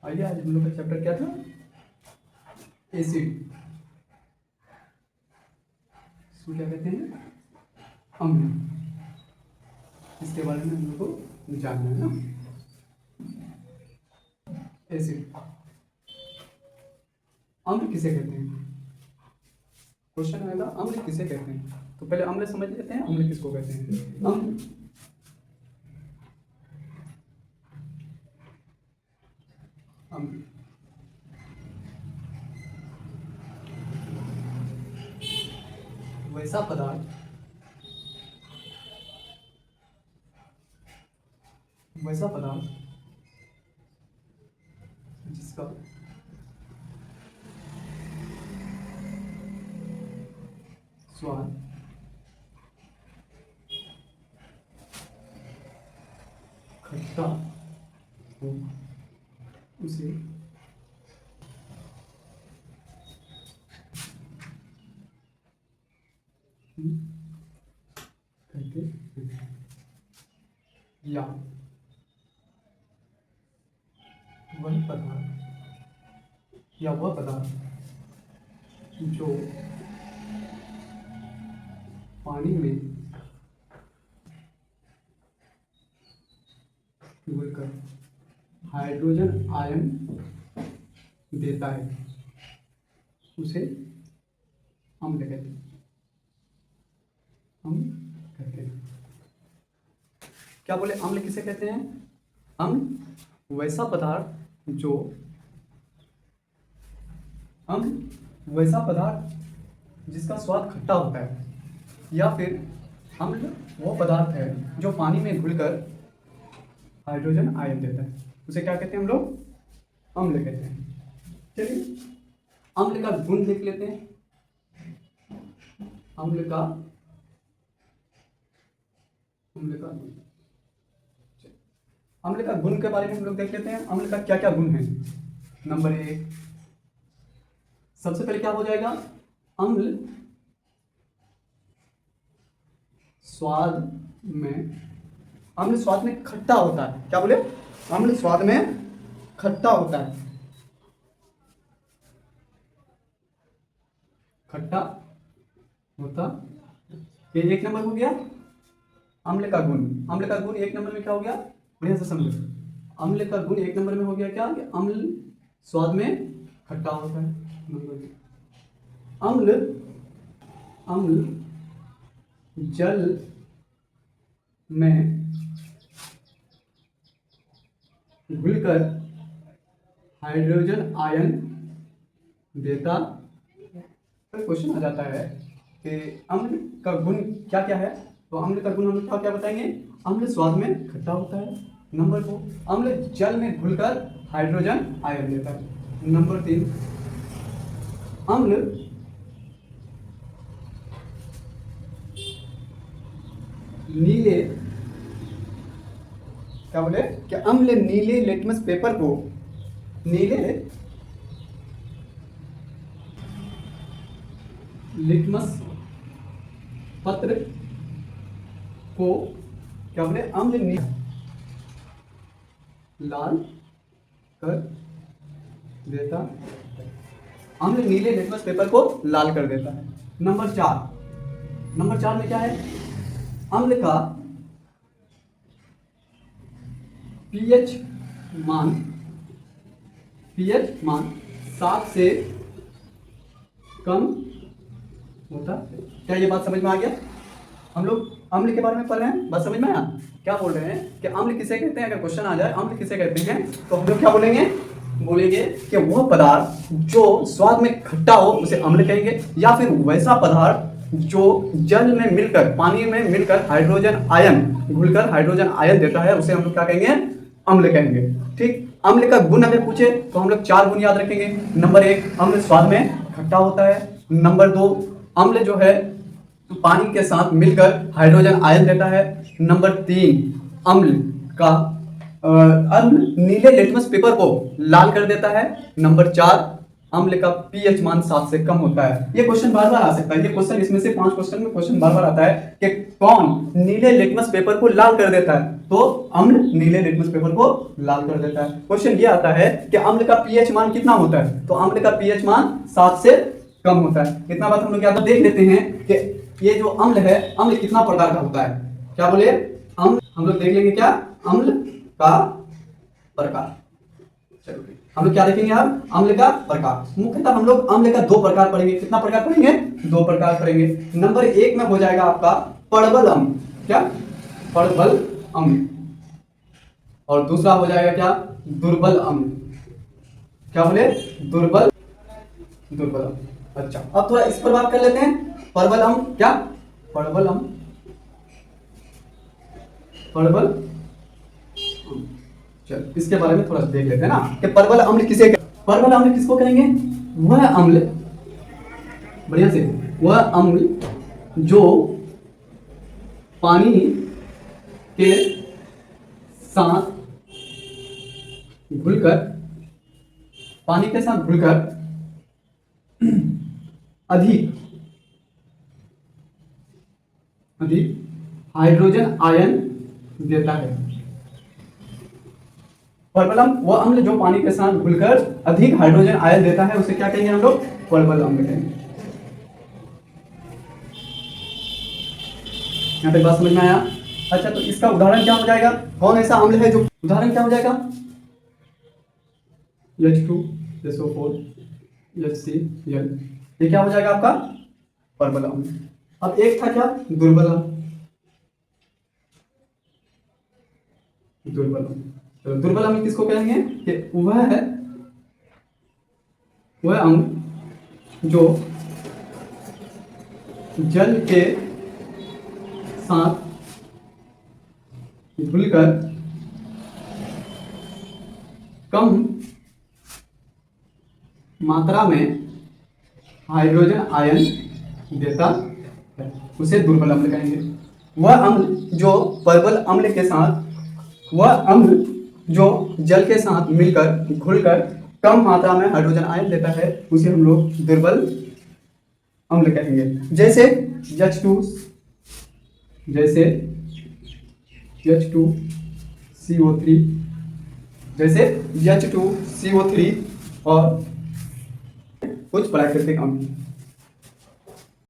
आइए आज हम लोग का चैप्टर क्या था, एसिड। इसको क्या कहते हैं, अम्ल। इसके बारे में हम लोग को जानना है ना। एसिड अम्ल किसे कहते हैं, क्वेश्चन आएगा अम्ल किसे कहते हैं। तो पहले अम्ल समझ लेते हैं, अम्ल किसको कहते हैं। अम्ल अम्ल वैसा पदार्थ, वैसा पदार्थ जिसका स्वाद खट्टा हो उसे कहते हैं, या वह पदार्थ या वह पदार्थ जो पानी में घुलकर हाइड्रोजन आयन देता है उसे अम्ल कहते हैं। अम्ल कहते हैं। क्या बोले, अम्ल किसे कहते हैं। अम्ल वैसा पदार्थ जो अम्ल वैसा पदार्थ जिसका स्वाद खट्टा होता है, या फिर अम्ल वो पदार्थ है जो पानी में घुलकर हाइड्रोजन आयन देता है, उसे क्या कहते हैं हम लोग, अम्ल कहते हैं। चलिए अम्ल का गुण देख लेते हैं। अम्ल का अम्ल का गुण के बारे में हम लोग देख लेते हैं। अम्ल का क्या क्या गुण है। नंबर 1, सबसे पहले क्या हो जाएगा, अम्ल स्वाद में खट्टा होता है। क्या बोले, अम्ल स्वाद में खट्टा होता है। खट्टा होता, ये 1 नंबर हो गया अम्ल का गुण। अम्ल का गुण 1 नंबर में क्या हो गया, बढ़िया से समझो। अम्ल का गुण 1 नंबर में हो गया क्या, कि अम्ल स्वाद में खट्टा होता है। अम्ल जल में घुलकर हाइड्रोजन आयन देता। फिर क्वेश्चन आ जाता है कि अम्ल का गुण क्या क्या है। तो अम्ल का गुण हम लोग क्या बताएंगे, अम्ल स्वाद में खट्टा होता है। नंबर 2, अम्ल जल में घुलकर हाइड्रोजन आयन देता है। नंबर 3, अम्ल नीले, क्या बोले, कि अम्ल नीले लिटमस पेपर को, नीले लिटमस पत्र को, क्या बोले, अम्ल लाल कर देता। अम्ल नीले लिटमस पेपर को लाल कर देता है। नंबर 4 में क्या है, अम्ल का पीएच मान 7 से कम होता है। क्या ये बात समझ में आ गया। हम लोग अम्ल के बारे में पढ़ रहे हैं, बात समझ में आया। क्या बोल रहे हैं कि अम्ल किसे कहते हैं, अगर क्वेश्चन आ जाए अम्ल किसे कहते हैं, तो हम लोग क्या बोलेंगे कि वह पदार्थ जो स्वाद में खट्टा हो उसे अम्ल कहेंगे, या फिर वैसा पदार्थ जो जल में मिलकर, पानी में मिलकर हाइड्रोजन आयन घुलकर हाइड्रोजन आयन देता है उसे हम लोग क्या कहेंगे, अम्ल कहेंगे। ठीक, अम्ल का गुण अगर पूछे तो हम लोग 4 गुण याद रखेंगे। नंबर 1, अम्ल स्वाद में खट्टा होता है। नंबर 2, अम्ल जो है पानी के साथ मिलकर हाइड्रोजन आयन देता है। नंबर 3, अम्ल नीले लिटमस पेपर को लाल कर देता है। नंबर 4, अम्ल का पीएच मान 7 से कम होता है। ये क्वेश्चन बार बार आ सकता है। ये क्वेश्चन, इसमें से 5 क्वेश्चन में क्वेश्चन बार बार आता है कि कौन नीले लिटमस पेपर को लाल कर देता है। तो अम्ल नीले लिटमस पेपर को लाल कर देता है। क्वेश्चन ये आता है कि अम्ल का पीएच मान कितना होता है। तो अम्ल का पीएच मान 7 से कम होता है। इतना बात हम लोग यहाँ देख लेते हैं कि ये जो अम्ल है, अम्ल कितना प्रकार का होता है। क्या बोले? अम्ल हम लोग देख लेंगे। क्या? अम्ल का प्रकार। चलो हम लोग क्या देखेंगे? अब अम्ल का प्रकार। मुख्यतः हम लोग अम्ल का 2 प्रकार पढ़ेंगे। कितना प्रकार पढ़ेंगे? 2 प्रकार पढ़ेंगे। नंबर 1 में हो जाएगा आपका परबल अम्ल। क्या? परबल अम्ल। और दूसरा हो जाएगा क्या? दुर्बल अम्ल। क्या बोले? दुर्बल अम्ल। अच्छा, अब थोड़ा इस पर बात कर लेते हैं। परबल अम्ल। क्या? परबल अम्ल। परबल। चल इसके बारे में थोड़ा सा देख लेते हैं ना कि परबल अम्ल किसे परबल अम्ल किसको कहेंगे? वह अम्ल, बढ़िया से, वह अम्ल जो पानी के साथ घुलकर अधिक हाइड्रोजन आयन देता है। परबल अम्ल वह अम्ल जो पानी के साथ घुलकर अधिक हाइड्रोजन आयन देता है, उसे क्या कहेंगे हम लोग? परबल अम्ल कहेंगे। यहाँ पे बात समझ में आया? अच्छा, तो इसका उदाहरण क्या हो जाएगा? कौन ऐसा अम्ल है जो, उदाहरण क्या हो जाएगा? H2SO4 HCl, ये क्या हो जाएगा आपका? परबल अम्ल। अब एक था क्या? दुर्बल अम्ल। दुर्बल अम्ल, तो दुर्बल अम्ल किसको कहेंगे? कि वह अम्ल जो जल के साथ घुलकर कम मात्रा में हाइड्रोजन आयन देता है, उसे दुर्बल अम्ल कहेंगे। वह अम्ल जो परबल अम्ल के साथ, वह अम्ल जो जल के साथ मिलकर घुलकर कम मात्रा में हाइड्रोजन आयन देता है, उसे हम लोग दुर्बल अम्ल कहेंगे। जैसे H2CO3 और कुछ प्राकृतिक अम्ल।